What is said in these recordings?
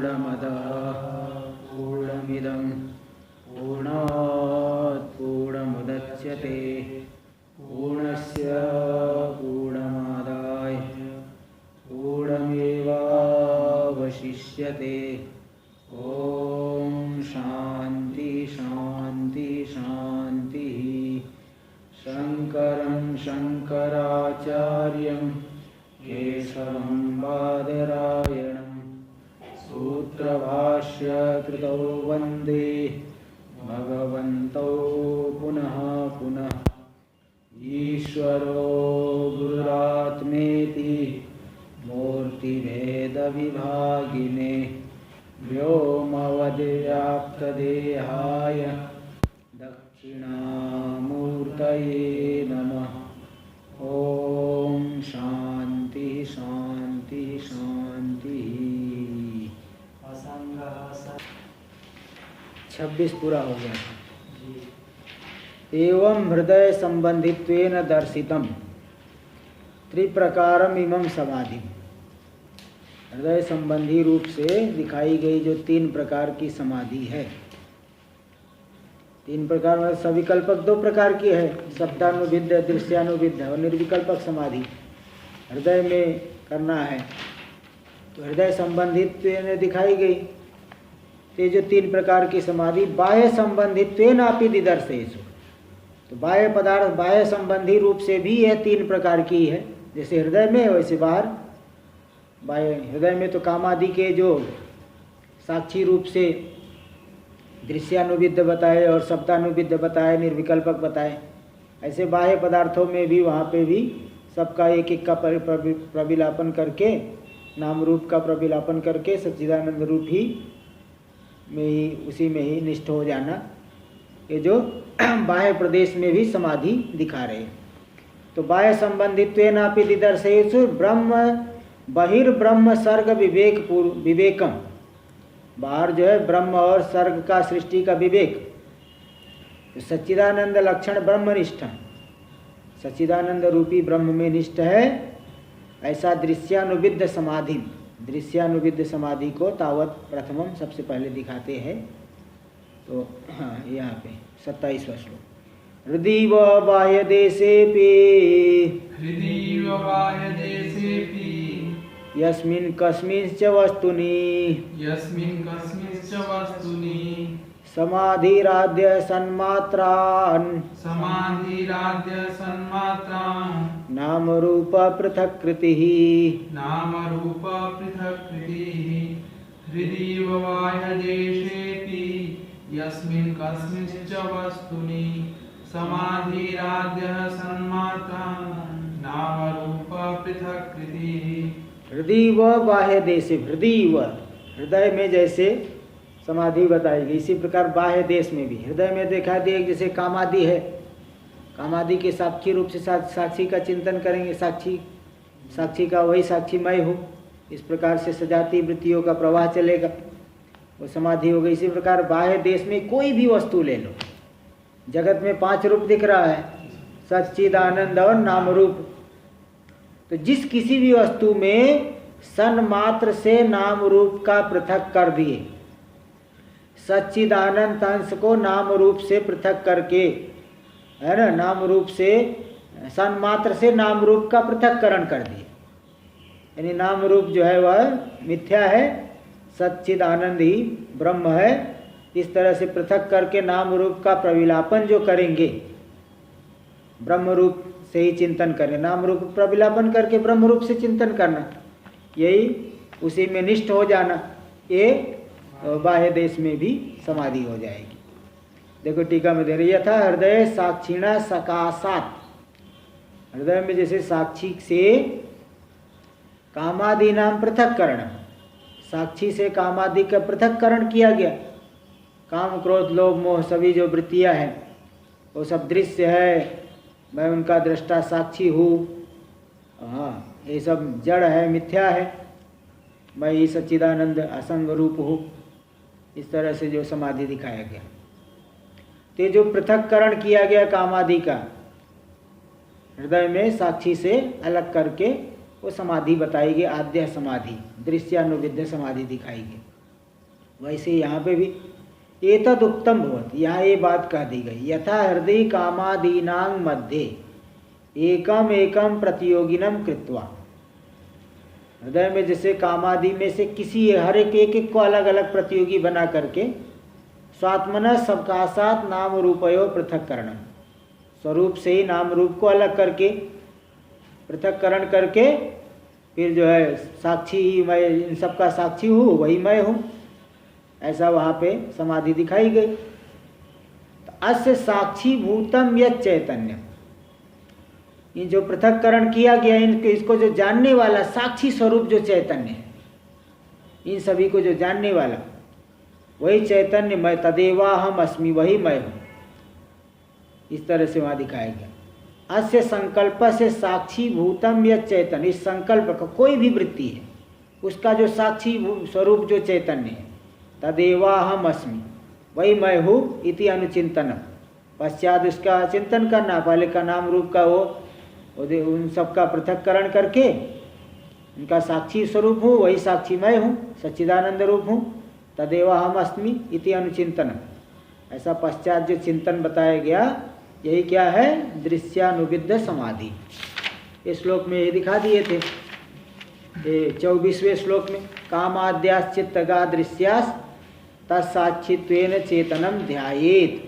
पूर्णमदः पूर्णमिदं पूर्णात् पूर्णमुदच्यते पूर्णस्य पूर्णमादाय पूर्णमेवावशिष्यते। ॐ शान्ति शान्ति शान्तिः। शङ्करं शङ्कराचार्यं केशवं बादरायणं सूत्रभाष्यकृतौ वन्दे भगवन्तौ पुनः पुनः। ईश्वरो गुरुरात्मेति मूर्तिभेदविभागिने व्योमवद्व्याप्तदेहाय दक्षिणामूर्तये नमः। ॐ शान्ति शान्ति शान्ति। 26 पूरा हो गया। एवं हृदय संबंधित्वेन दर्शितम त्रिप्रकारम इमं समाधि। हृदय संबंधी रूप से दिखाई गई जो 3 प्रकार की समाधि है। 3 प्रकार में सविकल्पक 2 प्रकार की है, शब्दानुविद्ध, दृश्यानुविद्ध और निर्विकल्पक समाधि हृदय में करना है। तो हृदय संबंधित्वेन दिखाई गई ये जो 3 प्रकार की समाधि बाह्य संबंधित्वेन अपि दिदर्शेषु। तो बाह्य पदार्थ बाह्य संबंधी रूप से भी यह 3 प्रकार की है। जैसे हृदय में वैसे बाहर बाह्य। हृदय में तो कामादि के जो साक्षी रूप से दृश्यानुविद्ध बताए और शब्दानुविद्ध बताए, निर्विकल्पक बताए, ऐसे बाह्य पदार्थों में भी वहाँ पे भी सबका एक एक का प्रविलापन करके, नाम रूप का प्रविलापन करके सच्चिदानंद रूप ही में ही उसी में ही निष्ठ हो जाना, ये जो बाह्य प्रदेश में भी समाधि दिखा रहे हैं। तो बाह्य संबंधित्वेनापि दिदर्शेषु ब्रह्म बहिर्ब्रह्म सर्ग विवेकम। बाहर जो है ब्रह्म और सर्ग का सृष्टि का विवेक। तो सच्चिदानंद लक्षण ब्रह्मनिष्ठ, सच्चिदानंद रूपी ब्रह्म में निष्ठ है। ऐसा दृश्यानुविद्ध समाधि, दृश्यानुविद्ध समाधि को तावत प्रथमम सबसे पहले दिखाते हैं। तो हाँ, यहाँ पे 27वां श्लोक। हृदि व बाह्य देशेऽपि यस्मिन् कस्मिंश्च वस्तुनि समाधिराद्य सन्मात्रान् नाम रूप पृथक्कृतिः हृदि व बाह्य देशेऽपि यस्मिन् कस्मिंश्च वस्तुनि समाधिराद्यः सन्मात्रान् नाम रूप पृथक्कृतिः। हृदय व बाह्य देश, हृदय व हृदय में जैसे समाधि बताई गई, इसी प्रकार बाह्य देश में भी। हृदय में देखा दिए जैसे कामादि है, कामादि के साक्षी रूप से साक्षी का चिंतन करेंगे, साक्षी का वही साक्षी मैं हूँ, इस प्रकार से सजाती वृत्तियों का प्रवाह चलेगा, वो समाधि हो गई। इसी प्रकार बाह्य देश में कोई भी वस्तु ले लो, जगत में 5 रूप दिख रहा है, सच्चिदानंद और नाम रूप। तो जिस किसी भी वस्तु में सन्मात्र से नाम रूप का पृथक कर दिए, सच्चिदानंद अंश को नाम रूप से पृथक करके, है ना, नाम रूप से सन्मात्र से नाम रूप का पृथक्करण कर दिए, यानी नाम रूप जो है वह मिथ्या है, सच्चिदानंद ही ब्रह्म है। इस तरह से पृथक करके नाम रूप का प्रविलापन जो करेंगे, ब्रह्म रूप से ही चिंतन करें, नाम रूप प्रविलापन करके ब्रह्म रूप से चिंतन करना, यही उसी में निष्ठ हो जाना, ये बाह्य देश में भी समाधि हो जाएगी। देखो टीका में दे रही है, यथा हृदय साक्षिणा सकाशात। हृदय में जैसे साक्षी से कामादि नाम पृथक्करण, साक्षी से कामादि का पृथक्करण किया गया। काम क्रोध लोभ मोह सभी जो वृत्तियां हैं वो सब दृश्य है, मैं उनका दृष्टा साक्षी हूँ, हाँ ये सब जड़ है, मिथ्या है, मैं ही सच्चिदानंद असंग रूप हूँ। इस तरह से जो समाधि दिखाया गया, तो जो पृथक्करण किया गया कामादि का हृदय में साक्षी से अलग करके वो समाधि बताई गई, आद्य समाधि, दृश्यानुविद्ध समाधि दिखाई गई। वैसे यहाँ पे भी एतद उत्तम भवति, यहाँ ये बात कह दी गई, यथा हृदय कामादीनां मध्ये एकम एकम प्रतियोगिनम कृत्वा, हृदय में जैसे कामादि में से किसी हर एक को अलग अलग प्रतियोगी बना करके स्वात्मन सबका साथ नाम रूपयो पृथक्करणम, स्वरूप से ही नाम रूप को अलग करके पृथक्करण करके फिर जो है साक्षी ही मैं इन सबका साक्षी हूँ, वही मैं हूँ, ऐसा वहाँ पे समाधि दिखाई गई। तो अस्य साक्षी भूतम यत् चैतन्य, ये जो पृथक्करण किया गया इनके इसको जो जानने वाला साक्षी स्वरूप जो चैतन्य है, इन सभी को जो जानने वाला वही चैतन्य मैं, तदेवा हम अस्मि, वही मैं हूँ, इस तरह से वहाँ दिखाया गया। अस्य संकल्प से साक्षी भूतम यत् चैतन्य, इस संकल्प का कोई भी वृत्ति है उसका जो साक्षी स्वरूप जो चैतन्य है, तदेवा हम अस्मि, वही मैं हूँ, इति अनुचिंतनम, पश्चात उसका चिंतन करना, पहले का नाम रूप का वो उन सबका पृथक्करण करके उनका साक्षी स्वरूप हूँ, वही साक्षी मैं हूँ, सच्चिदानंद रूप हूँ, तदेवा हम अस्मि इति अनुचिंतनम, ऐसा पश्चात जो चिंतन बताया गया यही क्या है, दृश्यानुविद्ध समाधि। इस श्लोक में ये दिखा दिए थे, ये 24वें श्लोक में, कामाद्यास चित्तगा दृश्यास तत्साक्षित्वेन चेतनम ध्यायेत,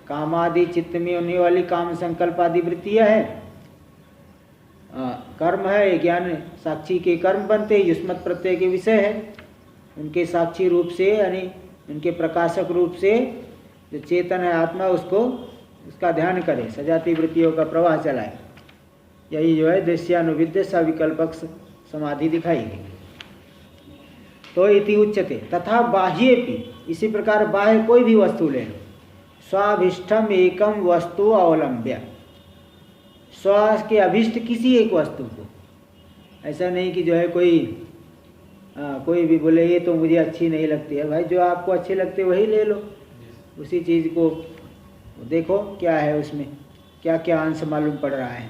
कामादि चित्त में होने वाली काम संकल्प आदि वृत्तियाँ है, कर्म है, ज्ञान साक्षी के कर्म बनते हैं, युष्मत् प्रत्यय के विषय है, उनके साक्षी रूप से यानी उनके प्रकाशक रूप से जो चेतन है आत्मा उसको उसका ध्यान करे, सजाती वृत्तियों का प्रवाह चलाए, यही जो है दृश्यानुविद्य सविकल्पक समाधि दिखाई गई। तो इति उच्यते तथा बाह्येपि, इसी प्रकार बाह्य कोई भी वस्तु ले लो, स्वाभिष्टम एकम वस्तु अवलंब्य, स्व के अभिष्ट किसी एक वस्तु को, ऐसा नहीं कि जो है कोई भी बोले ये तो मुझे अच्छी नहीं लगती है, भाई जो आपको अच्छी लगती है वही ले लो, उसी चीज़ को देखो क्या है उसमें क्या क्या अंश मालूम पड़ रहा है।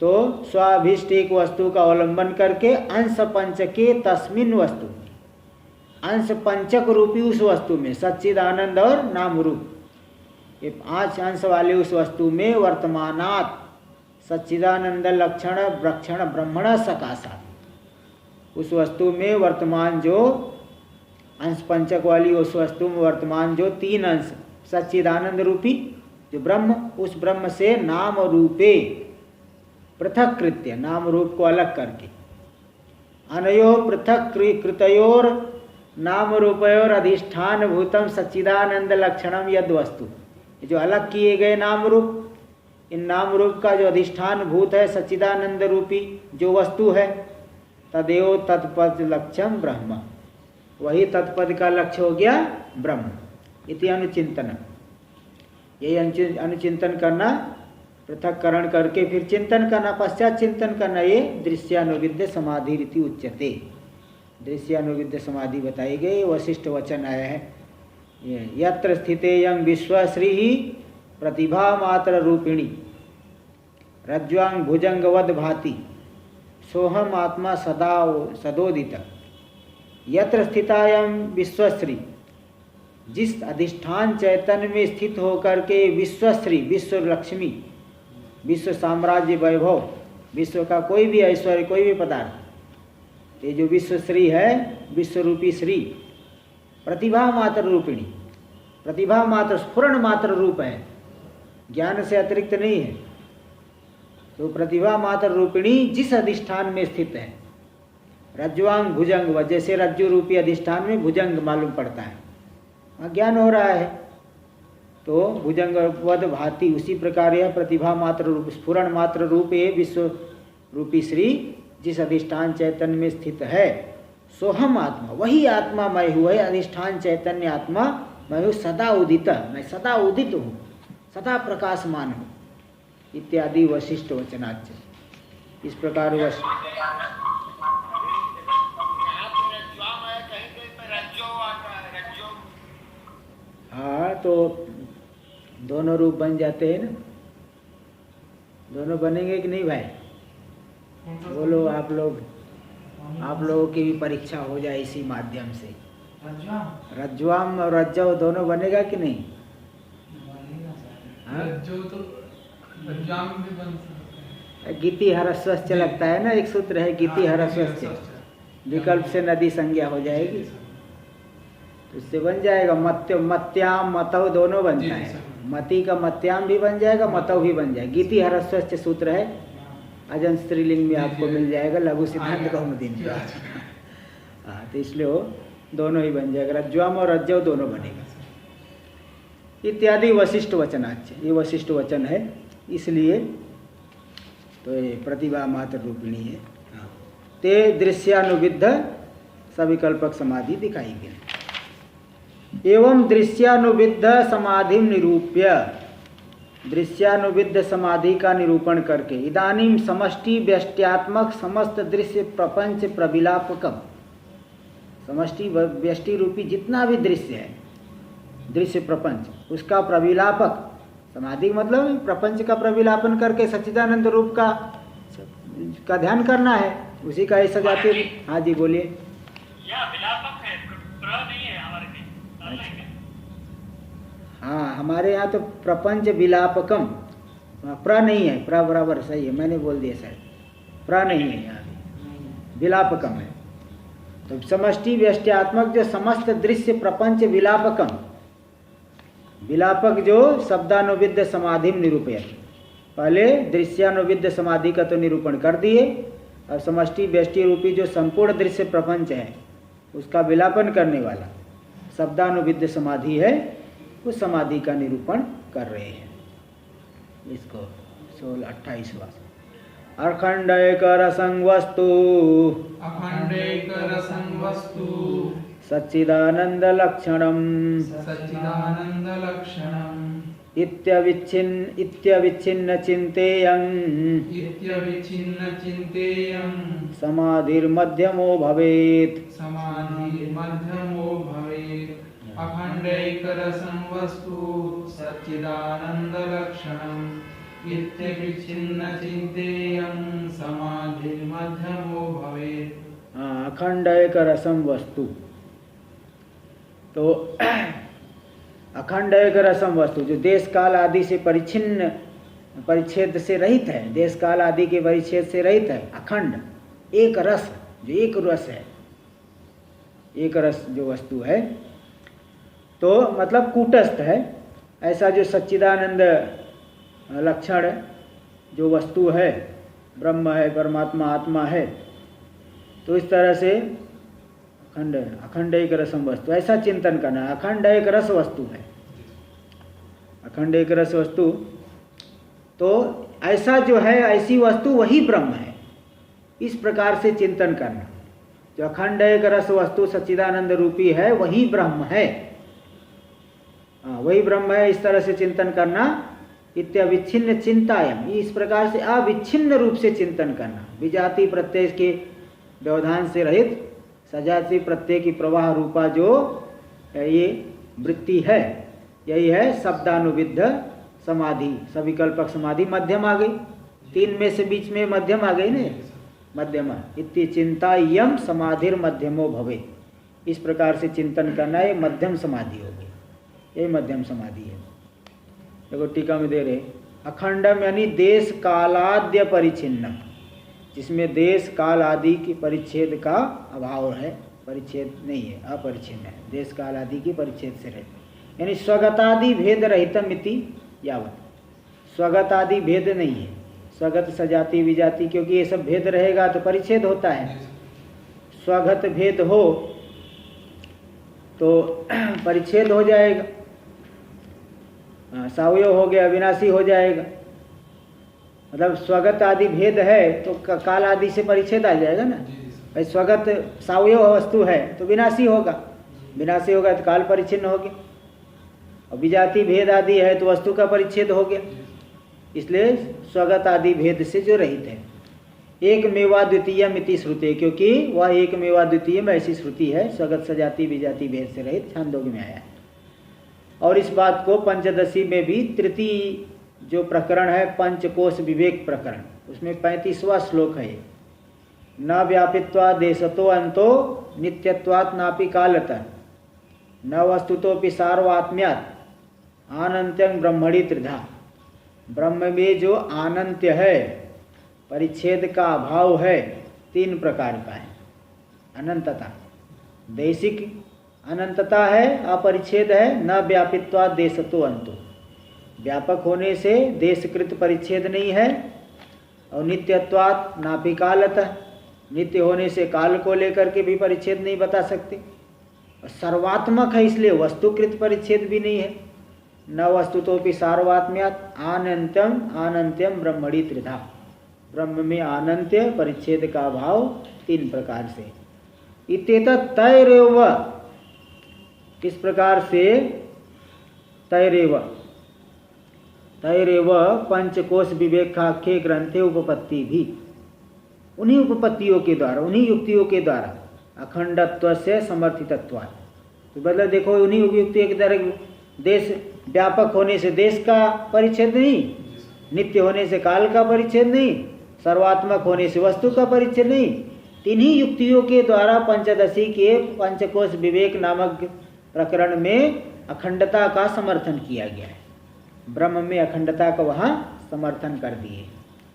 तो स्वाभिष्ट एक वस्तु का अवलंबन करके अंश पंचके तस्मिन वस्तु, अंश पंचक रूपी उस वस्तु में, सच्चिदानंद और नाम रूप, ये 5 अंश वाले उस वस्तु में वर्तमानात् सच्चिदानंद लक्षण ब्रक्षण ब्रह्मण सकाशा, उस वस्तु में वर्तमान जो अंश पंचक वाली उस वस्तु में वर्तमान जो 3 अंश सच्चिदानंद रूपी जो ब्रह्म, उस ब्रह्म से नाम रूपे पृथक कृत्य, नाम रूप को अलग करके, अनयो पृथक कृतयोर नाम रूपयोर अधिष्ठान भूतम सच्चिदानंद लक्षणम यद वस्तु, जो अलग किए गए नाम रूप, इन नाम रूप का जो अधिष्ठान भूत है सच्चिदानंद रूपी जो वस्तु है, तदेव तत्पद लक्ष्यम ब्रह्म, वही तत्पद का लक्ष्य हो गया ब्रह्म, इति अनुचिंतन, यही अनुचिंतन करना, पृथक्करण करके फिर चिंतन करना, पश्चात चिंतन करना, ये दृश्यानुविद्य समाधि रीति उच्यते, दृश्यानुविद्य समाधि बताई गई। वशिष्ठ वचन आया है, यत्र स्थितेयं विश्वश्री प्रतिभा मात्र रूपिणी रज्ज्वांग भुजंगवद भाति सोहम आत्मा सदा सदोदित, यत्र स्थितायं विश्वश्री, जिस अधिष्ठान चैतन्य में स्थित होकर के विश्वश्री, विश्व लक्ष्मी, विश्व साम्राज्य वैभव, विश्व का कोई भी ऐश्वर्य कोई भी पदार्थ, ये जो विश्वश्री है विश्व रूपी श्री, प्रतिभा मात्र रूपिणी, प्रतिभा मात्र स्फुरण मात्र रूप है, ज्ञान से अतिरिक्त नहीं है, तो प्रतिभा मात्र रूपिणी जिस अधिष्ठान में स्थित है, रज्ज्वांग भुजंग, जैसे रज्जु रूपी अधिष्ठान में भुजंग मालूम पड़ता है, ज्ञान हो रहा है, तो भुजंग वद भाति, उसी प्रकार यह प्रतिभा मात्र रूप स्फुरण मात्र रूप ये विश्व रूपी श्री जिस अधिष्ठान चैतन्य में स्थित है, सोहम आत्मा, वही आत्मा मैं हूँ, वही अधिष्ठान चैतन्य आत्मा मैं हूँ, सदा उदित, मैं सदा उदित हूँ, सदा प्रकाशमान हूँ, इत्यादि वशिष्ठ वचनाच्य। इस प्रकार हाँ, तो दोनों रूप बन जाते हैं ना, दोनों बनेंगे कि नहीं भाई? बोलो आप लोगों की भी परीक्षा हो जाए इसी माध्यम से। रज्ज्वाम और रज्जव दोनों बनेगा कि नहीं? हाँ? रज्जो तो रज्जाम भी बन सकता है। गीति हरस्वस्य लगता है ना, एक सूत्र है गीति हरस्वस्य, विकल्प से नदी संज्ञा हो जाएगी तो इससे बन जाएगा। मत्य मत्याम मतव दोनों बनता है, मति का मत्याम भी बन जाएगा, मतव भी बन जाएगा। गीति हरस्वस्य सूत्र है, अजन स्त्रीलिंग में आपको मिल जाएगा, लघु सिद्धांत कौमुदी में। हाँ, तो इसलिए वो दोनों ही बन जाएगा, रज्ज्वाम और रज्जव दोनों बनेगा। इत्यादि वशिष्ठ वचनाच्य, ये वशिष्ठ वचन है, इसलिए तो ये प्रतिभा मात्र रूपिणी है। ते दृश्यानुविद्ध सविकल्पक समाधि दिखाई गई। एवं दृश्यानुविद्ध समाधि निरूप्य, दृश्यानुविद्ध समाधि का निरूपण करके, इदानीम समष्टि व्यष्ट्यात्मक समस्त दृश्य प्रपंच प्रविलापकम, समष्टि व्यष्टि रूपी जितना भी दृश्य है, दृश्य प्रपंच, उसका प्रविलापक, समाधि मतलब प्रपंच का प्रविलापन करके सच्चिदानंद रूप का ध्यान करना है, उसी का ऐसा जाते। हाँ जी बोलिए। विलापक है, प्र नहीं है हमारे में। हाँ, हमारे यहाँ तो प्रपंच विलापकम, प्र नहीं है, प्र बराबर सही है, मैंने बोल दिया सर, प्र नहीं है, यहाँ विलापकम है। तो समष्टि व्यष्ट्यात्मक जो समस्त दृश्य प्रपंच विलापकम, विलापक जो शब्दानुविद्ध समाधि निरूपय, पहले दृश्यानुविद्ध समाधि का तो निरूपण कर दिए, और समष्टि व्यष्टि रूपी जो संपूर्ण दृश्य प्रपंच है उसका विलापन करने वाला शब्दानुविद्ध समाधि है, उस समाधि का निरूपण कर रहे हैं। इसको 16-28वां अखंड एक रसं वस्तु, अखंड एक रसं वस्तु, सच्चिदानंद लक्षणम, सच्चिदानंद लक्षणम, इत्यविच्छिन्न चिंतेयं, इत्यविच्छिन्न चिंतेयं, समाधिर्मध्यमो भवेत्, समाधिर्मध्यमो भवेत्। अखंड एक रसं वस्तु, सच्चिदानंद लक्षणम, इत्यविच्छिन्न चिंतेयं, समाधिर्मध्यमो भवेत्। अखंड एक रसम वस्तु, तो अखंड एक रसम वस्तु जो देश काल आदि से परिच्छिन्न, परिच्छेद से रहित है, देश काल आदि के परिच्छेद से रहित है, अखंड एक रस, जो एक रस है, एक रस जो वस्तु है, तो मतलब कूटस्थ है, ऐसा जो सच्चिदानंद लक्षण जो वस्तु है, ब्रह्म है, परमात्मा आत्मा है, तो इस तरह से अखंड, अखंड एक रसम वस्तु, ऐसा चिंतन करना। अखंड एक रस वस्तु है, अखंड एक रस वस्तु, तो ऐसा जो है, ऐसी वस्तु वही ब्रह्म है, इस प्रकार से चिंतन करना। जो अखंड एक रस वस्तु सच्चिदानंद रूपी है वही ब्रह्म है, वही ब्रह्म है, इस तरह से चिंतन करना। इत्यविच्छिन्न चिंतायम, इस प्रकार से अविच्छिन्न रूप से चिंतन करना, विजाति प्रत्यय के व्यवधान से रहित, सजाति प्रत्यय की प्रवाह रूपा जो ये वृत्ति है, यही है शब्दानुविद्ध समाधि, सविकल्पक समाधि। मध्यम आ गई, तीन में से बीच में मध्यम आ गई ने, मध्यमा। इति चिंता यम समाधिर मध्यमो भवे, इस प्रकार से चिंतन करना, ये मध्यम समाधि हो गई, ये मध्यम समाधि है। देखो टीका में दे रहे, अखंडम यानी देश कालाद्य परिचिन्नम, जिसमें देश काल आदि की परिच्छेद का अभाव है, परिच्छेद नहीं है, अपरिच्छिन्न है, देश काल आदि की परिच्छेद से रहते, यानी स्वगतादि भेद रहितम इति यावत, स्वगत आदि भेद नहीं है, स्वगत सजाति विजाति, क्योंकि ये सब भेद रहेगा तो परिच्छेद होता है, स्वगत भेद हो तो परिच्छेद हो जाएगा, सावयव हो गया, विनाशी हो जाएगा। मतलब स्वगत आदि भेद है तो काल आदि से परिच्छेद आ जाएगा ना, भाई स्वगत सावयव वस्तु है तो विनाशी होगा, विनाशी होगा तो काल परिच्छिन्न हो गया, और विजाति भेद आदि है तो वस्तु का परिच्छेद हो गया, इसलिए स्वगत आदि भेद से जो रहित है। एक मेवा द्वितीय मिति श्रुति, क्योंकि वह एक मेवा द्वितीय में ऐसी श्रुति है, स्वगत सजाति विजाति भेद से रहित, छांदोग्य में आया है। और इस बात को पंचदशी में भी तृतीय जो प्रकरण है, पंचकोश विवेक प्रकरण, उसमें 35वां श्लोक है, न व्यापित्वा देशतो अंतो नित्यत्वात् नापि कालतः न वस्तुतोपि सार्वात्म्यात् अनंत्यं ब्रह्मणि त्रिधा। ब्रह्म में जो अनंत्य है, परिच्छेद का अभाव है, 3 प्रकार का है। अनंतता, देशिक अनंतता है, अपरिच्छेद है, न व्यापित्वात् देशतो अंतो, व्यापक होने से देशकृत परिच्छेद नहीं है, और नित्यत्वात् नापि कालतः, नित्य होने से काल को लेकर के भी परिच्छेद नहीं बता सकते, और सर्वात्मक है इसलिए वस्तुकृत परिच्छेद भी नहीं है। न वस्तुतोपि सार्वात्म्यात् अनंत्यम अनंत्यम ब्रह्मणि त्रिधा। ब्रह्म में अनंत्य परिच्छेद का भाव 3 प्रकार से। इत्येतत् तैरेव, किस प्रकार से? तैरेव, तैरेव पंचकोश विवेकाख्ये ग्रंथे उपपत्ति भी, उन्हीं उपपत्तियों के द्वारा, उन्हीं युक्तियों के द्वारा अखंडत्व से समर्थितत्व। तो मतलब देखो, उन्हीं युक्तियों के द्वारा देश व्यापक होने से देश का परिच्छेद नहीं, नित्य होने से काल का परिच्छेद नहीं, सर्वात्मक होने से वस्तु का परिच्छेद नहीं, तिन्हीं युक्तियों के द्वारा पंचदशी के पंचकोश विवेक नामक प्रकरण में अखंडता का समर्थन किया गया है। ब्रह्म में अखंडता का वहाँ समर्थन कर दिए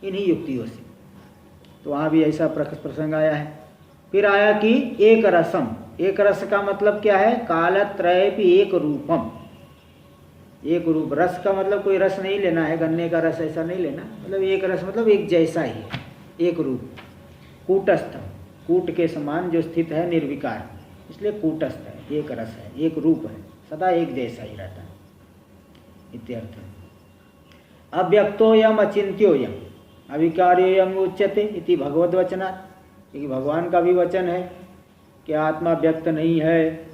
इन्हीं युक्तियों से। तो वहाँ भी ऐसा प्रसंग आया है। फिर आया कि एक रसम, एक रस का मतलब क्या है? कालत्रयेपि एक रूपम, एक रूप। रस का मतलब कोई रस नहीं लेना है, गन्ने का रस ऐसा नहीं लेना, मतलब एक रस मतलब एक जैसा ही है, एक रूप। कूटस्थ, कूट के समान जो स्थित है, निर्विकार, इसलिए कूटस्थ है, एक रस है, एक रूप है, सदा एक जैसा ही रहता है, इत्यर्थ। अव्यक्तोयम अचिंत्योयम अविकार्योयम उच्यते इति भगवद्वचनात्, क्योंकि भगवान का भी वचन है कि आत्मा व्यक्त नहीं है,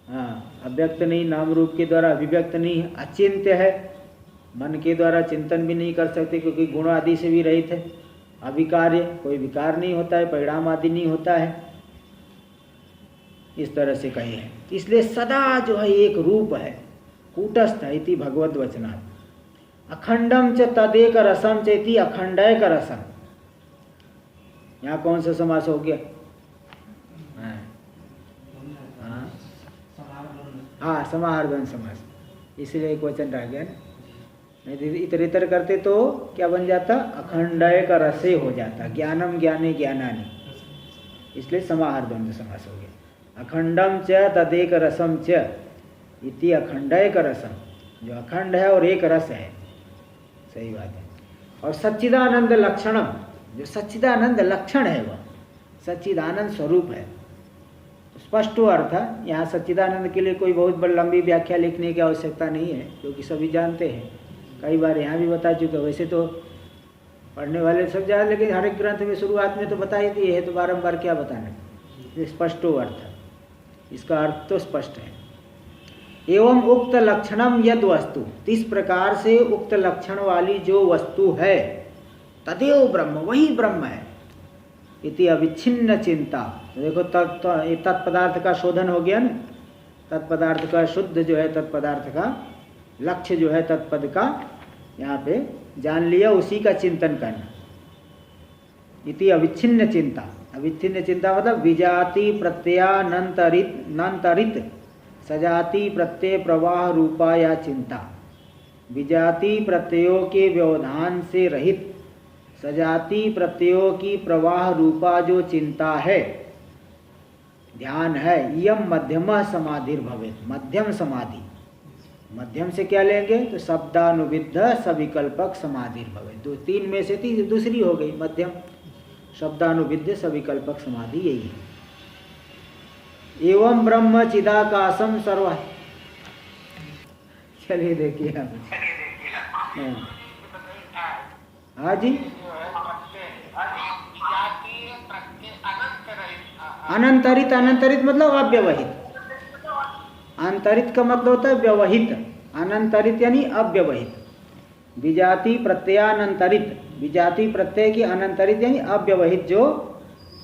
हाँ, अव्यक्त नहीं, नाम रूप के द्वारा अभिव्यक्त नहीं है, अचिंत्य है, मन के द्वारा चिंतन भी नहीं कर सकते क्योंकि गुण आदि से भी रहित है, अविकार्य, कोई विकार नहीं होता है, परिणाम आदि नहीं होता है, इस तरह से कहे हैं। इसलिए सदा जो है एक रूप है, कूटस्थ है इति भगवद वचनात्। अखंडम च तदेक रसम च इति अखंडैक रसम। यहाँ कौन सा समास हो गया? हाँ, समाहारद्वंद समास, इसलिए एक वचन रह गया। नहीं इतर इतर करते तो क्या बन जाता? अखंडैक रसे हो जाता, ज्ञानम ज्ञाने ज्ञानानि, इसलिए समाहारद्वंद समास हो गया। अखंडम च तदेक रसम च इति अखंडैक रसम, जो अखंड है और एक रस है, सही बात है। और सच्चिदानंद लक्षणम, जो सच्चिदानंद लक्षण है वह सच्चिदानंद स्वरूप है। स्पष्ट अर्थ है, यहाँ सच्चिदानंद के लिए कोई बहुत बड़ी लंबी व्याख्या लिखने की आवश्यकता नहीं है, क्योंकि सभी जानते हैं, कई बार यहाँ भी बता चुके। वैसे तो पढ़ने वाले सब जान, लेकिन हर एक ग्रंथ में शुरुआत में तो बता ही दिए है, तो बारंबार क्या बताना। ये स्पष्ट अर्थ है, इसका अर्थ तो स्पष्ट है। एवं उक्त लक्षणम यद वस्तु, इस प्रकार से उक्त लक्षण वाली जो वस्तु है, तदेव ब्रह्म, वही ब्रह्म है। इति अविच्छिन्न चिंता, तो देखो तत्पदार्थ का शोधन हो गया ना, तत्पदार्थ का शुद्ध जो है, तत्पदार्थ का लक्ष्य जो है, तत्पद का यहाँ पे जान लिया, उसी का चिंतन करना। इति अविच्छिन्न चिंता, अविच्छिन्न चिंता मतलब विजाति प्रत्ययानंतरित नंतरित सजाति प्रत्यय प्रवाह रूपा या चिंता। विजाति प्रत्ययों के व्यवधान से रहित सजाति प्रत्ययों की प्रवाह रूपा जो चिंता है, ध्यान है, यम मध्यम समाधिर भवेत्, मध्यम समाधि। मध्यम से क्या लेंगे? तो शब्दानुविद्ध सविकल्पक समाधिर भवेत्, दो तीन में से दूसरी हो गई मध्यम, शब्दानुविद्ध सविकल्पक समाधि यही है। एवं ब्रह्म चिदाकाशम सर्व, चलिए देखिए हाँ जी। अनंतरित, अनंतरित मतलब अव्यवहित, अंतरित का मतलब होता है व्यवहित, अनंतरित यानी अव्यवहित। विजाति प्रत्ययानंतरित, विजाति प्रत्यय की अनंतरित यानी अव्यवहित जो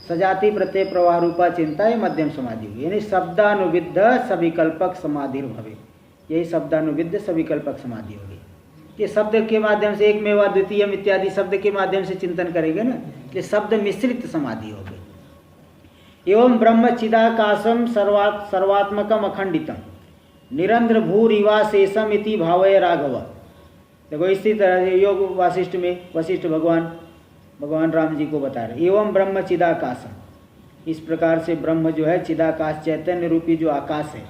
सजाति प्रत्यय प्रवाह रूपा चिंता है, मध्यम समाधि हुई, यानी शब्दानुविद्ध सविकल्पक समाधि भवे, यही शब्दानुविद्ध सविकल्पक समाधि होगी। ये शब्द के माध्यम से एक मेवा द्वितीयम इत्यादि शब्द के माध्यम से चिंतन करेंगे ना, ये शब्द मिश्रित समाधि होगी। एवं ब्रह्म चिदाकाशम सर्वात्मकम अखंडितम निरंतर भूरिवाशेषम इति भावय राघव। देखो इसी तरह से योग वासिष्ठ में वशिष्ठ भगवान राम जी को बता रहे एवं ब्रह्म चिदाकाशम, इस प्रकार से ब्रह्म जो है चिदाकाश चैतन्य रूपी जो आकाश है,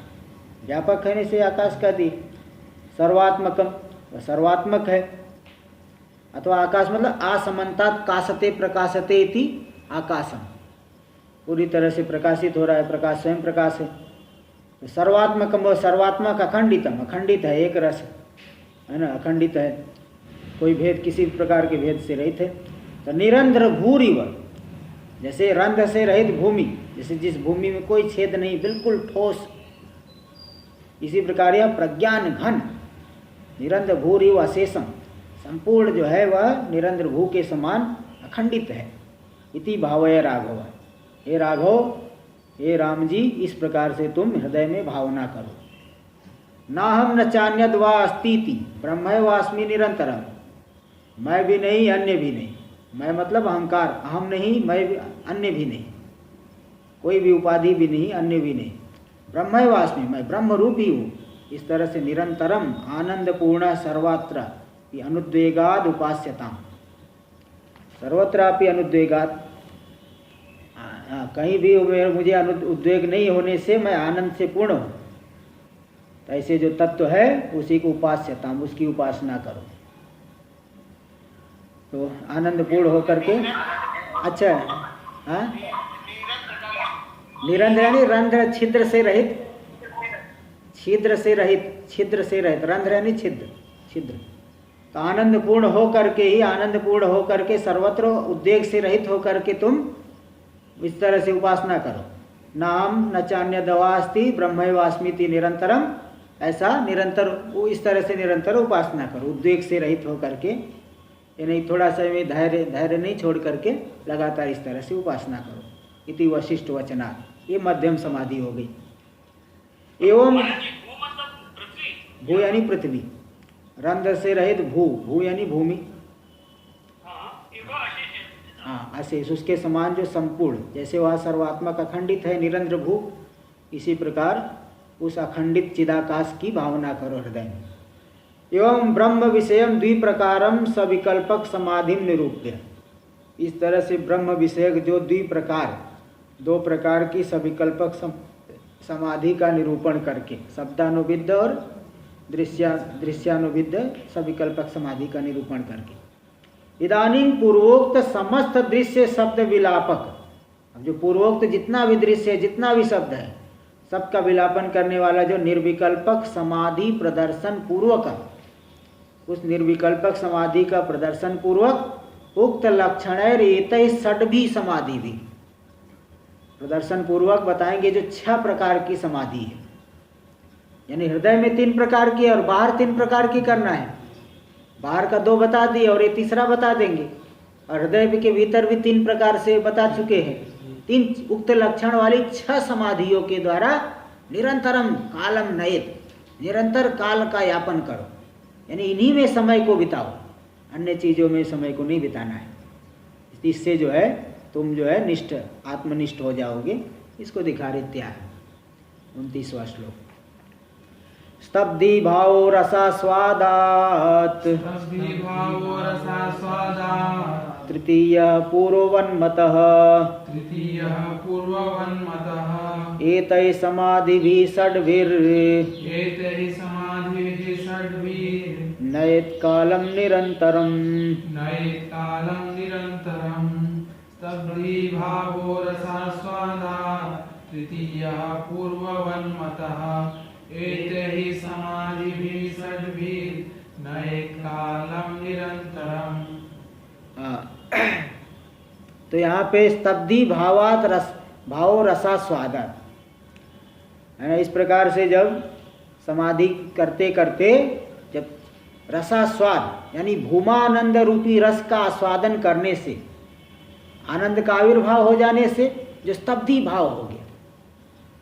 व्यापक कहने से आकाश का दी, सर्वात्मकम वह सर्वात्मक है, अथवा आकाश मतलब असमन्तात काशते प्रकाशते इति आकाशम, पूरी तरह से प्रकाशित हो रहा है, प्रकाश स्वयं प्रकाश है। तो सर्वात्मकम वह सर्वात्मक अखंडितम, अखंडित है, एक रस है ना, अखंडित है, कोई भेद किसी प्रकार के भेद से रहित है। तो निरंतर भूरिव, जैसे रंध्र से रहित भूमि, जैसे जिस भूमि में कोई छेद नहीं, बिल्कुल ठोस, इसी प्रकार यह प्रज्ञान घन निरंतर भूरिव अशेषम, संपूर्ण जो है वह निरंतर भू के समान अखंडित है। इति भावय राघव, हे राघव, हे राम जी, इस प्रकार से तुम हृदय में भावना करो। ना हम न चान्यद वा अस्तीति ब्रह्मैवास्मि निरंतरम, मैं भी नहीं अन्य भी नहीं, मैं मतलब अहंकार, अहम नहीं, मैं भी अन्य भी नहीं, कोई भी उपाधि भी नहीं, अन्य भी नहीं, ब्रह्मैवास्मि, मैं ब्रह्म रूप ही हूँ। इस तरह से निरंतरम आनंदपूर्ण सर्वत्र अनुद्वेगाद उपास्यताम, सर्वत्रापि अनुद्वेगाद, कहीं भी मुझे उद्वेग नहीं होने से मैं आनंद से पूर्ण हूँ। तो ऐसे जो तत्व है उसी को उपास्यताम, उसकी उपासना करो। तो आनंद पूर्ण होकर के अच्छा है, हाँ, निरंतर यानी रंध्र छिद्र से रहित, छिद्र से रहित, छिद्र से रहित, रंध्र यानी छिद्र, छिद्र। तो आनंद पूर्ण हो करके ही, आनंद पूर्ण हो करके सर्वत्र उद्वेग से रहित हो करके तुम इस तरह से उपासना करो। नाम न चान्य दवास्ति ब्रह्मैवास्मिति निरंतरम, ऐसा निरंतर वो इस तरह से निरंतर उपासना करो, उद्वेग से रहित हो करके, ये नहीं थोड़ा सा में धैर्य नहीं छोड़ करके लगातार इस तरह से उपासना करो। इति वशिष्ठ वचनात्, ये मध्यम समाधि हो गई। एवं भू यानी पृथ्वी, रंध्र से रहित भू, भू यानी भूमि, हाँ अशेष, उसके समान जो संपूर्ण, जैसे वह सर्वात्मक अखंडित है निरंतर भू, इसी प्रकार उस अखंडित चिदाकाश की भावना करो हृदय में। एवं ब्रह्म विषयम द्विप्रकारम सविकल्पक समाधि निरूप्य, इस तरह से ब्रह्म विषयक जो द्विप्रकार, दो प्रकार की सविकल्पक समाधि का निरूपण करके, शब्दानुविद्ध और दृश्यानुविद्ध सविकल्पक समाधि का निरूपण करके, इदानीं पूर्वोक्त समस्त दृश्य शब्द विलापक, अब जो पूर्वोक्त जितना भी दृश्य है, जितना भी शब्द है, सबका विलापन करने वाला जो निर्विकल्पक समाधि प्रदर्शन पूर्वक, उस निर्विकल्पक समाधि का प्रदर्शन पूर्वक उक्त लक्षण एतै षड्भी समाधि भी प्रदर्शन पूर्वक बताएंगे, जो 6 प्रकार की समाधि है, यानी हृदय में 3 प्रकार की और बाहर 3 प्रकार की करना है। बाहर का 2 बता दिए और ये तीसरा बता देंगे, और हृदय के भीतर भी 3 प्रकार से बता चुके हैं। 3 उक्त लक्षण वाली 6 समाधियों के द्वारा निरंतरम कालम नयत, निरंतर काल का यापन करो, यानी इन्हीं में समय को बिताओ, अन्य चीज़ों में समय को नहीं बिताना है। इससे जो है तुम जो है निष्ठ, आत्मनिष्ठ हो जाओगे। इसको दिखा रहे त्याग 29वां श्लोक। स्तब्धि भावो रसास्वादात्, तृतीय पूर्ववन्मतः, एतैः समाधिभिः षड्भिर् नयेत् कालं निरन्तरम्। स्तब्धि भावो रसास्वादात्, तृतीय पूर्ववन्मतः, एतैः समाधिभिः षड्भिर् नयेत् कालं निरन्तरम्। तो यहाँ पे स्तब्धि भावात भावो रसास्वादात है ना। इस प्रकार से जब समाधि करते करते जब रसास्वाद यानी भूमानंद रूपी रस का आस्वादन करने से, आनंद का आविर्भाव हो जाने से जो स्तब्धि भाव हो गया,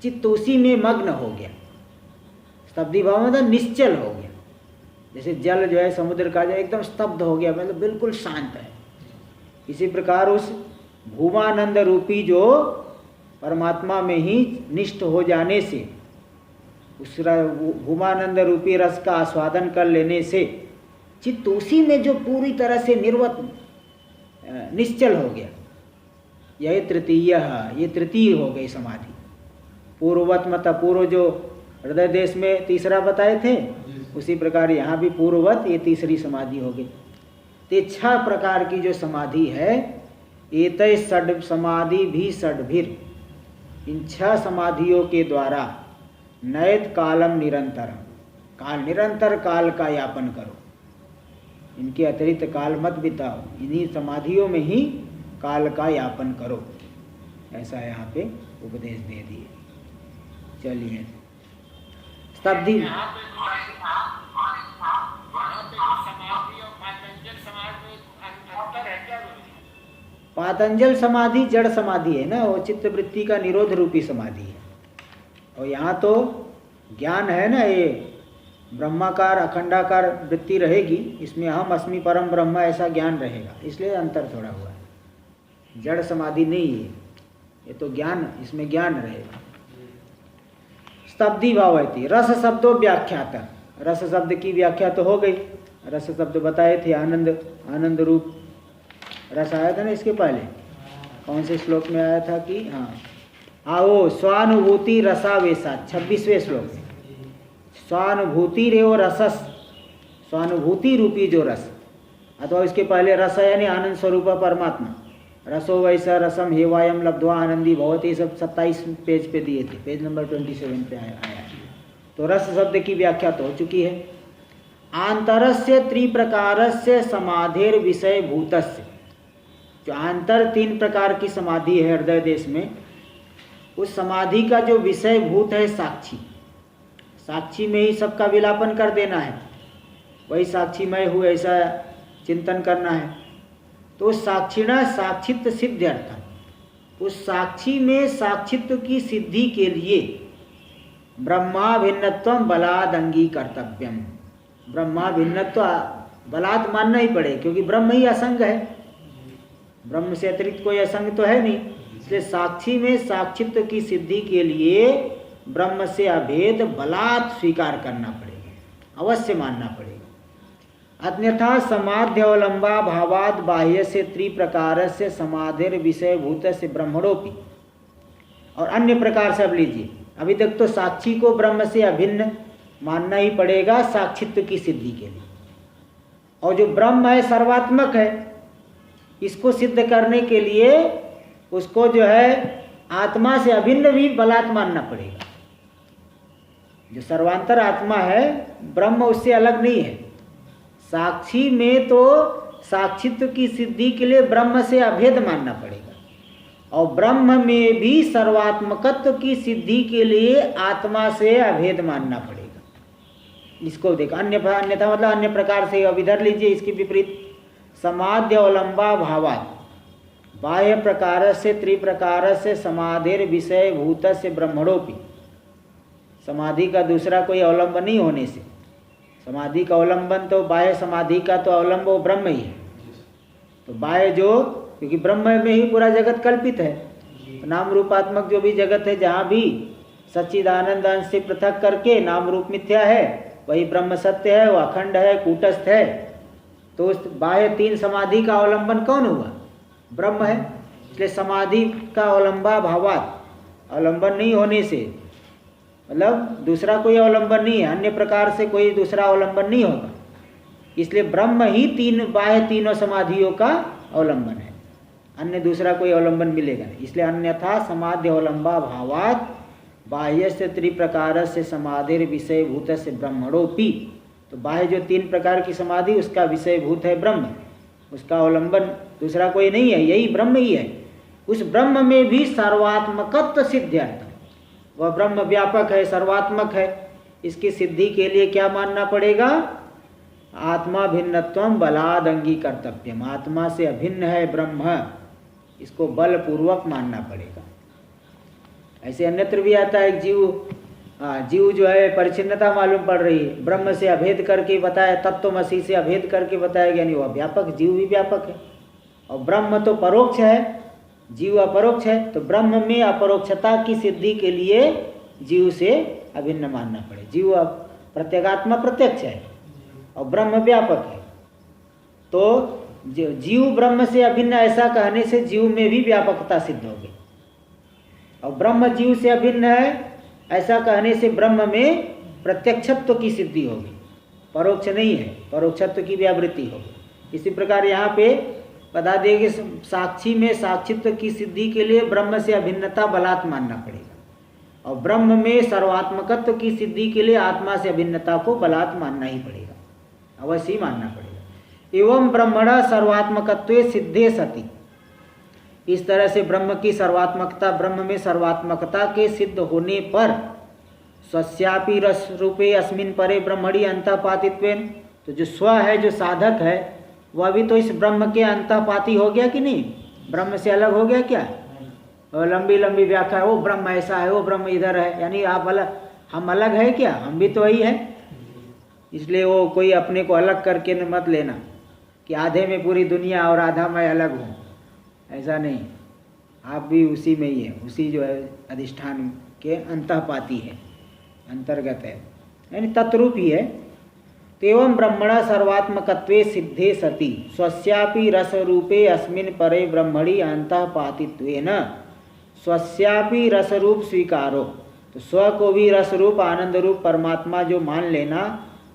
चित्त उसी में मग्न हो गया। स्तब्धि भाव मतलब निश्चल हो गया, जैसे जल जो है समुद्र का जो एकदम स्तब्ध हो गया, मतलब बिल्कुल शांत है। इसी प्रकार उस भूमानंद रूपी जो परमात्मा में ही निष्ठ हो जाने से, उस भूमानंद रूपी रस का आस्वादन कर लेने से चित्त उसी में जो पूरी तरह से निर्वत निश्चल हो गया। यह तृतीय, ये तृतीय हो गई समाधि। पूर्ववत मतलब पूर्व जो हृदय देश में तीसरा बताए थे, उसी प्रकार यहाँ भी पूर्ववत ये तीसरी समाधि हो गई। तो 6 प्रकार की जो समाधि है, एतय षड समाधि भी षड्भिर, इन 6 समाधियों के द्वारा नयत कालम निरंतर, काल निरंतर काल का यापन करो, इनके अतिरिक्त काल मत बिताओ, इन्हीं समाधियों में ही काल का यापन करो, ऐसा यहाँ पे उपदेश दे दिए। चलिए स्तब्धि, पातंजल समाधि जड़ समाधि है ना, वो चित्त वृत्ति का निरोध रूपी समाधि है। और यहाँ तो ज्ञान है ना, ये ब्रह्माकार अखंडाकार वृत्ति रहेगी, इसमें हम अस्मि परम ब्रह्म ऐसा ज्ञान रहेगा, इसलिए अंतर थोड़ा हुआ है। जड़ समाधि नहीं है ये, तो ज्ञान, इसमें ज्ञान रहेगा। स्तब्धि भावयति, रस शब्दों व्याख्याता, रस शब्द की व्याख्या तो हो गई, रस शब्द बताए थे, आनंद, आनंद रूप रस आया था ना इसके पहले, कौन से श्लोक में आया था कि हाँ आओ स्वानुभूति रसावेशा, 26वें श्लोक में स्वानुभूति रेव रसस, स्वानुभूति रूपी जो रस, अथवा इसके पहले रस यानी आनंद स्वरूप परमात्मा, रसो वैसा रसम हेवायम लब्ध्वा आनंदी भवति, ये सब 27 पेज पे दिए थे, पेज नंबर 27 पे आया। तो रस शब्द की व्याख्या तो हो चुकी है। आंतरस्य त्रिप्रकारस्य समाधेर विषय भूतस्य, जो आंतर 3 प्रकार की समाधि है हृदय देश में, उस समाधि का जो विषय भूत है साक्षी, साक्षी में ही सबका विलापन कर देना है, वही साक्षीमय हूँ ऐसा चिंतन करना है। तो साक्षिणा साक्षित्व सिद्ध्यर्थम, उस साक्षी में साक्षित्व की सिद्धि के लिए ब्रह्मा भिन्नत्वम बलाद अंगीकर्तव्यम, ब्रह्मा भिन्नत्व बलात् मानना ही पड़े, क्योंकि ब्रह्म ही असंग है, ब्रह्म से अतिरिक्त कोई असंग तो है नहीं। इसलिए साक्षी में साक्षित्व की सिद्धि के लिए ब्रह्म से अभेद बलात् स्वीकार करना पड़ेगा, अवश्य मानना पड़ेगा। अन्यथा समाध्यवलंबा भावाद बाह्य से त्रिप्रकार से समाधिर विषय भूत से ब्रह्मणोपि, और अन्य प्रकार से अब लीजिए, अभी तक तो साक्षी को ब्रह्म से अभिन्न मानना ही पड़ेगा साक्षित्व की सिद्धि के लिए, और जो ब्रह्म है सर्वात्मक है, इसको सिद्ध करने के लिए उसको जो है आत्मा से अभिन्न भी बलात् मानना पड़ेगा। जो सर्वांतर आत्मा है ब्रह्म उससे अलग नहीं है, साक्षी में तो साक्षित्व की सिद्धि के लिए ब्रह्म से अभेद मानना पड़ेगा, और ब्रह्म में भी सर्वात्मकत्व की सिद्धि के लिए आत्मा से अभेद मानना पड़ेगा। इसको देखो, अन्यथा मतलब अन्य प्रकार से, अब इधर लीजिए इसकी विपरीत, समाध्य अवलंबा भावात् बाह्य प्रकार से त्रिप्रकार से समाधिर विषय भूत से ब्रह्मणोपि, समाधि का दूसरा कोई अवलंबन नहीं होने से, समाधि का अवलंबन तो बाह्य समाधि का तो अवलंब वो ब्रह्म ही है, तो बाह्य जो, क्योंकि ब्रह्म में ही पूरा जगत कल्पित है, तो नाम रूपात्मक जो भी जगत है, जहाँ भी सच्चिदानंद अंश से पृथक करके नाम रूप मिथ्या है, वही ब्रह्म सत्य है, वो अखंड है, कूटस्थ है। तो उस बाह्य 3 समाधि का अवलंबन कौन हुआ? ब्रह्म है। इसलिए समाधि का अवलंबा भावात, अवलंबन नहीं होने से मतलब दूसरा कोई अवलंबन नहीं है, अन्य प्रकार से कोई दूसरा अवलंबन नहीं होगा, इसलिए ब्रह्म ही बाह्य तीनों समाधियों का अवलंबन है, अन्य दूसरा कोई अवलंबन मिलेगा नहीं। इसलिए अन्यथा समाधि अवलंबा भावात बाह्य से त्रिप्रकार से समाधिर विषय भूत से ब्रह्मणोपि, तो बाह्य जो 3 प्रकार की समाधि उसका विषय भूत है ब्रह्म, उसका अवलंबन दूसरा कोई नहीं है, यही ब्रह्म ही है। उस ब्रह्म में भी सर्वात्मकत्व सिद्ध्यर्थ, वह ब्रह्म व्यापक है, सर्वात्मक है, इसकी सिद्धि के लिए क्या मानना पड़ेगा? आत्मा भिन्नत्वम बलाद अंगीकर्तव्यम, आत्मा से अभिन्न है ब्रह्म, इसको बलपूर्वक मानना पड़ेगा। ऐसे अन्यत्र भी आता है, जीव जो है परिच्छिन्नता मालूम पड़ रही है, ब्रह्म से अभेद करके बताया, तत्वमसि से अभेद करके बताया गया, नहीं वह व्यापक, जीव भी व्यापक है, और ब्रह्म तो परोक्ष है, जीव अपरोक्ष है, तो ब्रह्म में अपरोक्षता की सिद्धि के लिए जीव से अभिन्न मानना पड़े। जीव प्रत्यगात्मा प्रत्यक्ष है और ब्रह्म व्यापक है, तो जीव ब्रह्म से अभिन्न ऐसा कहने से जीव में भी व्यापकता सिद्ध हो गई, और ब्रह्म जीव से अभिन्न है ऐसा कहने से ब्रह्म में प्रत्यक्षत्व की सिद्धि होगी, परोक्ष नहीं है, परोक्षत्व की व्यावृत्ति होगी। इसी प्रकार यहाँ पे बता देंगे साक्षी में साक्षित्व की सिद्धि के लिए ब्रह्म से अभिन्नता बलात् मानना पड़ेगा, और ब्रह्म में सर्वात्मकत्व की सिद्धि के लिए आत्मा से अभिन्नता को बलात् मानना ही पड़ेगा, अवश्य ही मानना पड़ेगा। एवं ब्रह्मणा सर्वात्मकत्वे सिद्धे सति, इस तरह से ब्रह्म की सर्वात्मकता, ब्रह्म में सर्वात्मकता के सिद्ध होने पर स्वस्यापि रस रूपे अस्मिन् परे ब्रह्मणि अंतःपातित्वेन, तो जो स्व है, जो साधक है, वह भी तो इस ब्रह्म के अंतःपाती हो गया कि नहीं, ब्रह्म से अलग हो गया क्या। और लंबी लंबी व्याख्या है, वो ब्रह्म ऐसा है, वो ब्रह्म इधर है, यानी आप अलग, हम अलग है क्या, हम भी तो वही है। इसलिए वो कोई अपने को अलग करके मत लेना कि आधे में पूरी दुनिया और आधा मैं अलग हूँ, ऐसा नहीं, आप भी उसी में ही है, उसी जो है अधिष्ठान के अंतःपाती है, अंतर्गत है, यानी तत्रूप ही है। तेवं ब्रह्मणा सर्वात्मकत्वे सिद्धे सति स्वस्यापि रस रूपे अस्मिन् परे ब्रह्मणि अंतःपातित्वेन स्वस्यापि रस रूप स्वीकारो, तो स्व को भी रस रूप आनंद रूप परमात्मा जो मान लेना,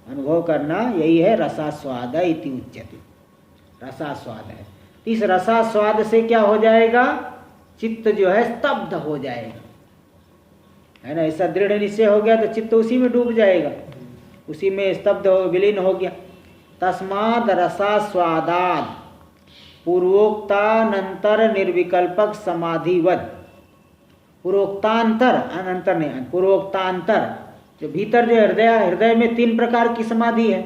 अनुभव करना, यही है रसास्वाद इति उच्यते। रसास्वाद है, इस रसास्वाद से क्या हो जाएगा, चित्त जो है स्तब्ध हो जाएगा, है ना, ऐसा दृढ़ निश्चय हो गया तो चित्त उसी में डूब जाएगा, उसी में स्तब्ध हो, विलीन हो गया। तस्माद् रसास्वादात् पूर्वोक्तानंतर निर्विकल्पक समाधिवद, पूर्वोक्तांतर, अनंतर नहीं, पूर्वोक्तांतर, जो भीतर जो हृदय में 3 प्रकार की समाधि है,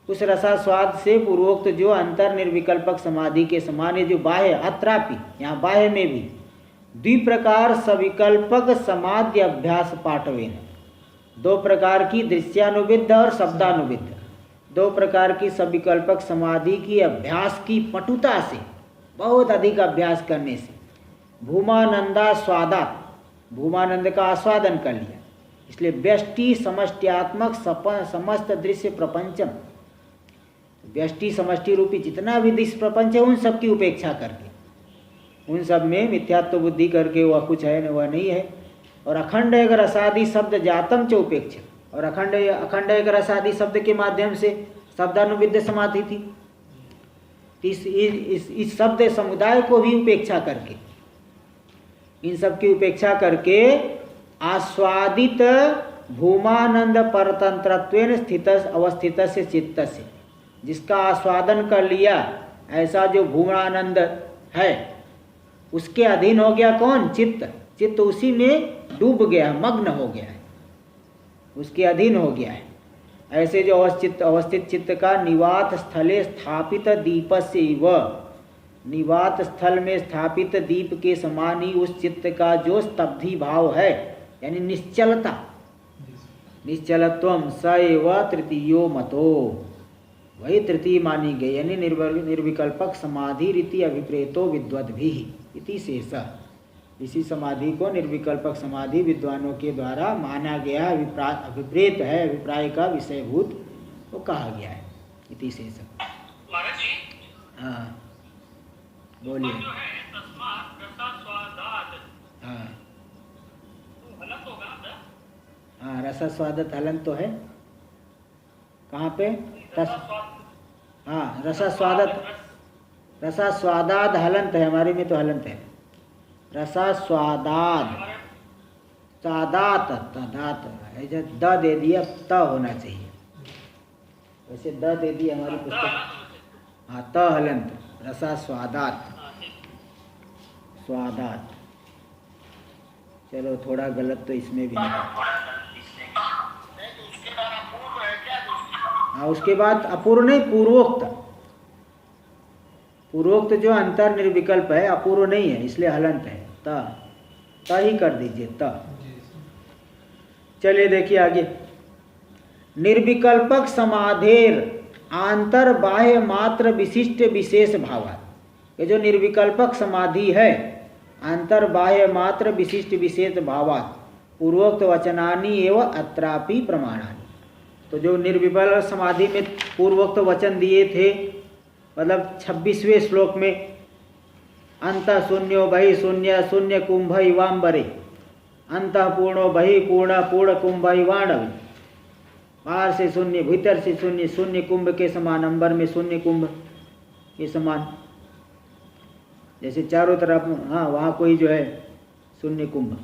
उस रसास्वाद से पूर्वोक्त जो अंतर निर्विकल्पक समाधि के समान है, जो बाह्य अत्रापि, यहाँ बाह्य में भी 2 प्रकार सविकल्पक समाधि अभ्यास पाठवेन, 2 प्रकार की दृश्यानुविद्ध और शब्दानुविद्ध, 2 प्रकार की सविकल्पक समाधि की अभ्यास की पटुता से, बहुत अधिक अभ्यास करने से, भूमानंदास्वादात्, भूमानंद का आस्वादन कर लिया, इसलिए व्यष्टि समष्ट्यात्मक समस्त दृश्य प्रपंचम, व्यष्टि समष्टि रूपी जितना भी दृश्य प्रपंच है उन सब की उपेक्षा करके, उन सब में मिथ्यात्व बुद्धि करके वह कुछ है वह नहीं है, और अखंड एक रसादि शब्द जातम च उपेक्षा, और अखंड एक रसादि शब्द के माध्यम से शब्दानुविद्ध समाधि थी, इस शब्द समुदाय को भी उपेक्षा करके, इन सब की उपेक्षा करके आस्वादित भूमानंद परतंत्रत्वेन स्थित अवस्थित से चित्त से, जिसका आस्वादन कर लिया ऐसा जो भूमानंद है, उसके अधीन हो गया कौन, चित्त, चित्त उसी में डूब गया, मग्न हो गया है, उसके अधीन हो गया है। ऐसे जो अवस्थित चित्त का निवात स्थले स्थापित दीप से व, निवात स्थल में स्थापित दीप के समान ही उस चित्त का जो स्तब्धि भाव है, यानी निश्चलता, निश्चलत्वम स एव तृतीयो मतो, वही तृतीय मानी गई, यानी निर्विकल्पक समाधि रीति अभिप्रेतो विद्वद्भिः इति शेष, इसी समाधि को निर्विकल्पक समाधि विद्वानों के द्वारा माना गया, अभिप्रेत है, अभिप्राय का विषयभूत वो कहा गया है, इति शेष। महाराज जी, हाँ बोलिए। जो है तस्मात् रसास्वादात्, हाँ तो हलंत होगा ना? हाँ, रसास्वादत हलंत तो है, कहाँ पे, हाँ रसास्वादत, रसास्वादाद हलंत है, हमारे में तो हलंत है, रसास्वादाद, सादात, तदात, ऐसे द दे दिया, त होना चाहिए, वैसे द दे दिया हमारी पुस्तक, हाँ त हलंत, रसास्वादात, स्वादात, चलो थोड़ा गलत तो इसमें भी नहीं। हाँ उसके बाद अपूर्व नहीं, पूर्वोक्त, पूर्वोक्त जो अंतर निर्विकल्प है अपूर्व नहीं है, इसलिए हलंत है, त ही कर दीजिए, त। चलिए देखिए आगे, निर्विकल्पक समाधेर आंतर बाह्य मात्र विशिष्ट विशेष भाव, ये जो निर्विकल्पक समाधि है अंतर बाह्य मात्र विशिष्ट विशेष भावात् पूर्वोक्त वचनानि एवं अत्रापि प्रमाणानि। तो जो निर्विकल्प समाधि में पूर्वोक्त वचन दिए थे, मतलब 26वें श्लोक में अंत शून्यो बहि शून्य शून्य कुंभ इवांबरे अंत पूर्णो बहि पूर्ण पूर्ण कुंभ इवाणवे, बाहर से शून्य भीतर से शून्य, शून्य कुंभ के समान, अंबर में शून्य कुंभ के समान, जैसे चारों तरफ हाँ वहाँ कोई जो है शून्य कुंभ,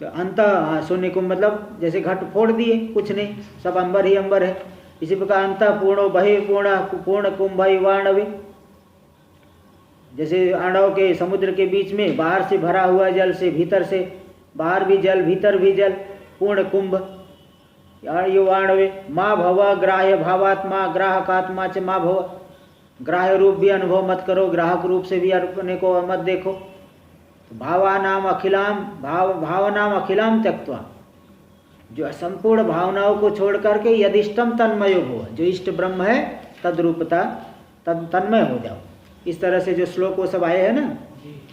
तो अंत हाँ शून्य कुंभ मतलब जैसे घट फोड़ दिए, कुछ नहीं, सब अंबर ही अंबर है। इसी प्रकार अंत पूर्णो बहि पूर्ण पूर्ण कुंभ इवाणवे, जैसे आणव के समुद्र के बीच में बाहर से भरा हुआ जल से, भीतर से बाहर भी जल भीतर भी जल, पूर्ण कुंभ युवाणवे। माँ भव ग्राह्य भावात्मा ग्राहकात्मा च माँ भव, ग्राह्य रूप भी अनुभव मत करो, ग्राहक रूप से भी अपने को मत देखो। तो भावानाम अखिलाम त्यक्त्वा, जो संपूर्ण भावनाओं को छोड़ करके यदिष्टम तन्मयो भव, जो इष्ट ब्रह्म है तद्रूपता तन्मय हो जाओ। इस तरह से जो श्लोक वो सब आए हैं ना,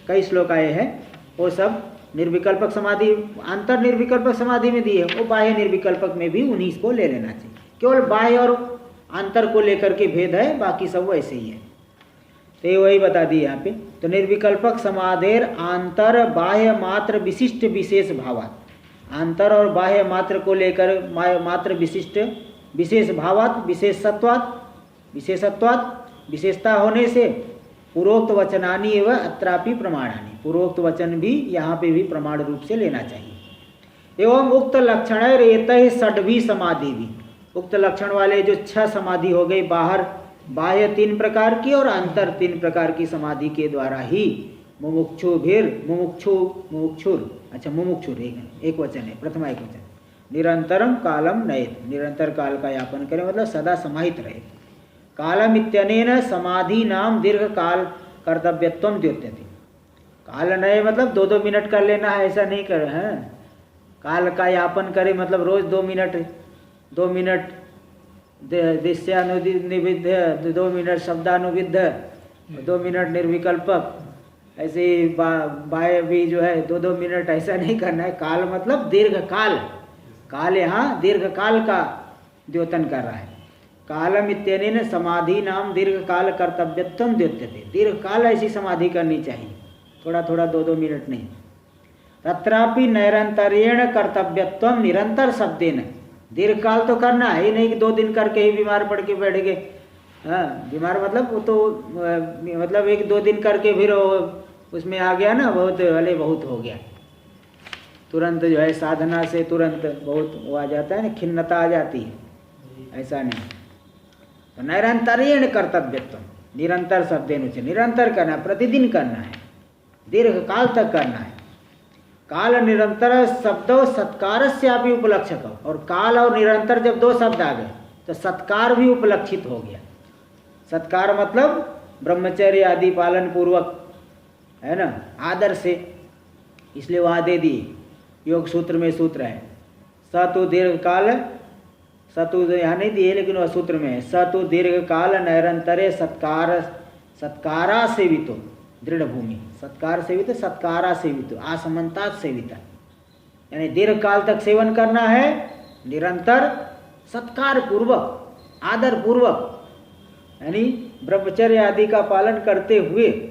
कई श्लोक आए हैं, वो सब निर्विकल्पक समाधि, अंतर निर्विकल्पक समाधि में दी है, वो बाह्य निर्विकल्पक में भी उन्हीं को ले लेना चाहिए। केवल बाह्य और अंतर को लेकर के भेद है, बाकी सब वैसे ही है। तो ये वही बता दी यहाँ पे। तो निर्विकल्पक समाधेर अंतर बाह्य मात्र विशिष्ट विशेष भावात, अंतर और बाह्य मात्र को लेकर मात्र विशिष्ट विशेष भावात विशेषत्वात् विशेषता होने से पूर्वोक्त वचनानि एवं अत्रापि प्रमाणानि, पूर्वोक्त वचन भी यहाँ पे भी प्रमाण रूप से लेना चाहिए। एवं उक्त लक्षण रेतः षड्भी समाधि भी, उक्त लक्षण वाले जो 6 समाधि हो गई, बाहर बाह्य 3 प्रकार की और अंतर 3 प्रकार की समाधि के द्वारा ही मुमुक्षुर एक वचन है, प्रथमा एक वचन, निरंतरम कालम नयेत, निरंतर काल का यापन करें मतलब सदा समाहित रहे। कालम इत्यनेन समाधि नाम दीर्घ काल कर्तव्यत्वम द्योत्यते। काल नए मतलब 2-2 मिनट कर लेना है, ऐसा नहीं कर है। काल का यापन करे मतलब रोज 2 मिनट दृश्यानुविद्ध, 2 मिनट शब्दानुविद्ध, 2 मिनट निर्विकल्पक, ऐसे ही बाह्य भी जो है 2-2 मिनट, ऐसा नहीं करना है। काल मतलब दीर्घ काल, काल यहाँ दीर्घ काल का द्योतन कर रहा है। कालम इत्यनेन समाधि नाम दीर्घ काल कर्तव्यत्वम द्योत्यते, दीर्घ काल ऐसी समाधि करनी चाहिए, थोड़ा थोड़ा 2-2 मिनट नहीं। तत्रापि निरंतरेण कर्तव्यत्वम, निरंतर शब्देन, दीर्घ काल तो करना है, नहीं कि 2 दिन करके ही बीमार पड़ के बैठ गए। हाँ बीमार मतलब वो तो मतलब 1-2 दिन करके फिर उसमें आ गया ना, बहुत अले बहुत हो गया, तुरंत जो है साधना से तुरंत बहुत वो आ जाता है ना, खिन्नता आ जाती है, ऐसा नहीं। तो निरंतरेण कर्तव्यत्व, निरंतर शब्देन उच्च, निरंतर करना है, प्रतिदिन करना है, दीर्घ काल तक करना है। काल निरंतर शब्दों सत्कार से आप उपलक्षक, और काल और निरंतर जब 2 शब्द आ गए तो सत्कार भी उपलक्षित हो गया। सत्कार मतलब ब्रह्मचर्य आदि पालन पूर्वक, है ना, आदर से, इसलिए वहाँ दे दिए, योग सूत्र में सूत्र है, सतु दीर्घ काल, सतु यहाँ नहीं दिए लेकिन वह सूत्र में है, सतु दीर्घ काल निरंतरे सत्कारा सेवितो दृढ़ भूमि, सत्कार सेवित, सत्कारा सेवित, आसमंता सेविता, यानी दीर्घ काल तक सेवन करना है, निरंतर सत्कार पूर्वक आदर पूर्वक, यानी ब्रह्मचर्य आदि का पालन करते हुए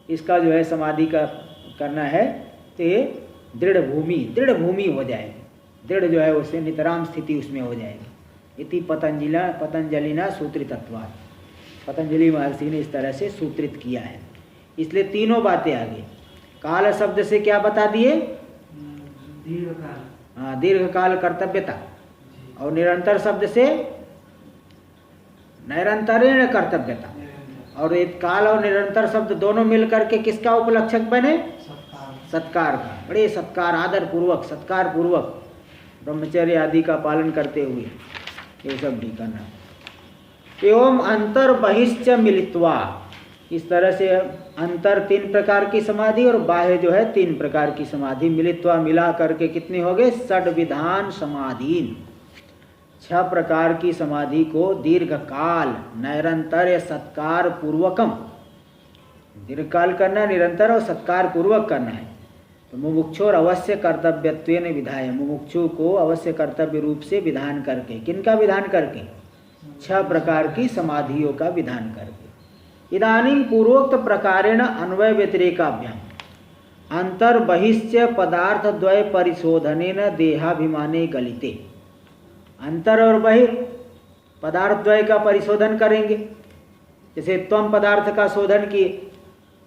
इसका जो है समाधि का करना है। तो ये दृढ़ भूमि हो जाएगी, दृढ़ जो है उससे नितराम स्थिति उसमें हो जाएगी। इति पतंजलिना सूत्रितत्वात्, पतंजलि महर्षि ने इस तरह से सूत्रित किया है। इसलिए तीनों बातें आ गई। काल शब्द से क्या बता दिए? हाँ, दीर्घ काल कर्तव्यता, और निरंतर शब्द से निरंतरेण कर्तव्यता, और एक काल और निरंतर शब्द दोनों मिलकर के किसका उपलक्षक बने? सत्कार का, बड़े सत्कार, आदर पूर्वक, सत्कार पूर्वक ब्रह्मचर्य आदि का पालन करते हुए ये सब भी करना। एवं अंतर बहिश्च मिलित्वा, इस तरह से अंतर 3 प्रकार की समाधि और बाह्य जो है 3 प्रकार की समाधि मिलित्वा, मिला करके कितने हो गए? षड्विधान समाधि, 6 प्रकार की समाधि को दीर्घ काल निरंतर सत्कार पूर्वकम, दीर्घकाल करना, निरंतर और सत्कार पूर्वक करना है। तो मुमुक्षु और अवश्य कर्तव्यत्वेन विधाय, मुमुक्षु को अवश्य कर्तव्य रूप से विधान करके, किनका विधान करके? 6 प्रकार की समाधियों का विधान करके। इदानीं पूर्वोक्त प्रकारेण अन्वय व्यतिरेकाभ्याम अंतर बहिश्च पदार्थ द्वय परिशोधनेन देहाभिमाने गलिते। अंतर और बहिर् पदार्थ द्वय का परिशोधन करेंगे। जैसे त्वम पदार्थ का शोधन किए,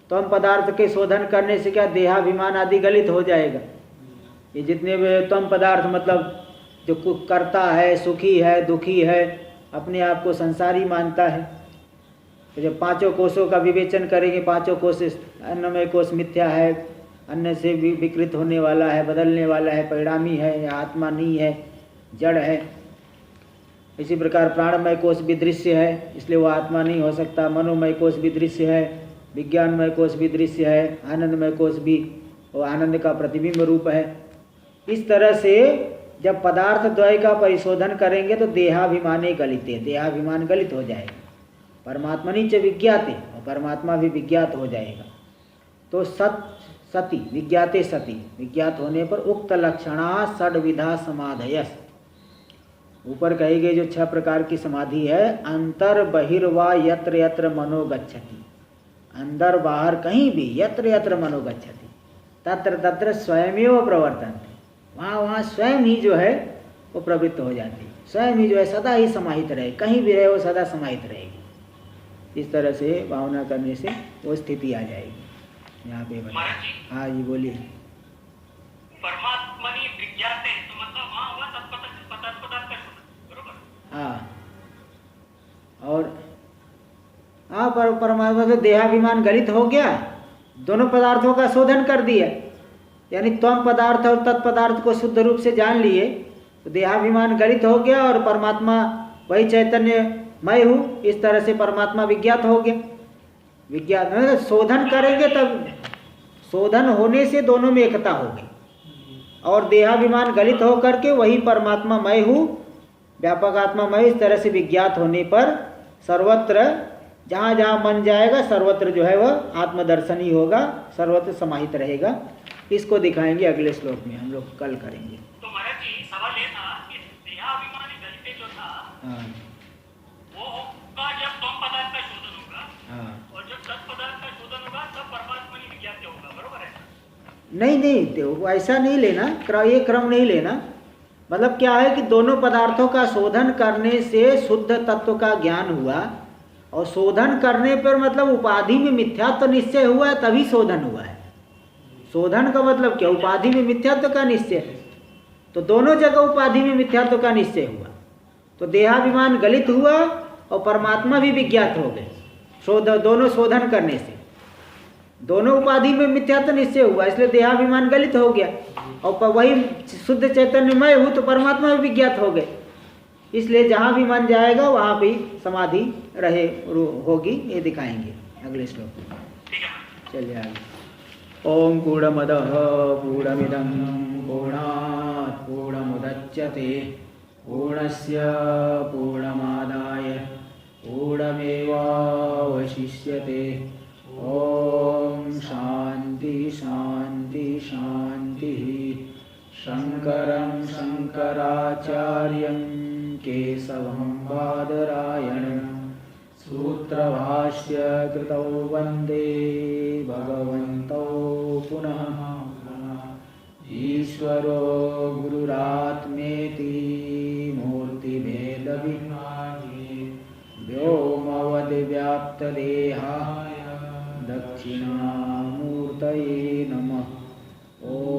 त्वम पदार्थ के शोधन करने से क्या देहाभिमान आदि गलित हो जाएगा। ये जितने भी त्वम पदार्थ मतलब जो करता है, सुखी है, दुखी है, अपने आप को संसारी मानता है, तो जब 5 कोषों का विवेचन करेंगे, 5 कोष अन्नमय कोष मिथ्या है, अन्न से विकृत होने वाला है, बदलने वाला है, परिणामी है, या आत्मा नहीं है, जड़ है। इसी प्रकार प्राणमय कोष भी दृश्य है, इसलिए वो आत्मा नहीं हो सकता। मनोमय कोष भी दृश्य है, विज्ञानमय कोष भी दृश्य है, आनंदमय कोष भी वो आनंद का प्रतिबिंब रूप है। इस तरह से जब पदार्थ द्वय का परिशोधन करेंगे तो देहाभिमाने गलिते, देहाभिमान गलित हो जाएगा। परमात्मनि च विज्ञाते, और परमात्मा भी विज्ञात हो जाएगा। तो सति विज्ञाते सति, विज्ञात होने पर उक्त लक्षणा षड्विधा समाधयस, ऊपर कही गई जो 6 प्रकार की समाधि है, अंतर बहिर्वा यत्र यत्र मनो गच्छति, अंदर बाहर कहीं भी, यत्र यत्र मनो गच्छति तत्र तत्र स्वयमेव प्रवर्तन्ते, वहाँ वहाँ स्वयं ही जो है वो प्रवृत्त हो जाती है, स्वयं ही जो है सदा ही समाहित रहे, कहीं भी रहे वो सदा समाहित रहेगी। इस तरह से भावना करने से वो स्थिति आ जाएगी। यहाँ पे हाँ जी बोलिए। परमात्मनि विज्ञाते तो मतलब वहाँ हुआ तत्पदार्थ का शोधन, बरोबर? हाँ, और हाँ पर परमात्मा तो देहाभिमान गलित हो गया, दोनों पदार्थों का शोधन कर दिया, यानी त्वम पदार्थ और तत्पदार्थ को शुद्ध रूप से जान लिए, तो देहाभिमान गलित हो गया और परमात्मा वही चैतन्य मैं हूँ, इस तरह से परमात्मा विज्ञात हो गया। विज्ञात शोधन करेंगे तब, शोधन होने से दोनों में एकता होगी, और देहाभिमान गलित होकर के वही परमात्मा मैं हूँ, व्यापक आत्मा मैं, इस तरह से विज्ञात होने पर सर्वत्र जहाँ जहाँ मन जाएगा सर्वत्र जो है वह आत्मदर्शन ही होगा, सर्वत्र समाहित रहेगा। इसको दिखाएंगे अगले श्लोक में, हम लोग कल करेंगे। तो महाराज जी सवाल ये था कि देहाभिमानी गलिते जो था, हाँ वो होगा जब त्वम पदार्थ का शोधन होगा, हाँ, और जब तत्पदार्थ का शोधन होगा तब परमात्मनि विज्ञाते होगा, बरोबर है? नहीं तो ऐसा नहीं लेना, ये क्रम नहीं लेना। मतलब क्या है कि दोनों पदार्थों का शोधन करने से शुद्ध तत्व का ज्ञान हुआ, और शोधन करने पर मतलब उपाधि में मिथ्यात्व निश्चय हुआ है, तभी शोधन हुआ है। शोधन का मतलब क्या? उपाधि में मिथ्यात्व का निश्चय। तो दोनों जगह उपाधि में मिथ्यात्व का निश्चय हुआ, तो देहाभिमान गलित हुआ और परमात्मा भी विज्ञात हो गए, दोनों शोधन करने से दोनों उपाधि में मिथ्यात्व निश्चय हुआ, इसलिए देहाभिमान गलित हो गया, और वही शुद्ध चैतन्य मैं हूँ तो परमात्मा भी विज्ञात हो गए। इसलिए जहाँ भी मन जाएगा वहाँ भी समाधि रहे होगी, ये दिखाएंगे अगले श्लोक में। चलिए आगे। ओम पूर्णमदः पूर्णमिदं पूर्णात् पूर्णमुदच्यते पूर्णस्य पूर्णमादाय पूर्णमेवावशिष्यते। ओम शांति शांति शांतिः। शंकरं शंकराचार्यं केशवं बादरायणं सूत्रभाष्य कृतौ वन्दे भगवन्तौ पुनः ईश्वरो गुरुरात्मेति मूर्तिभेदविभागे व्योमवद्व्याप्तदेहाय दक्षिणामूर्तये नमः। ओम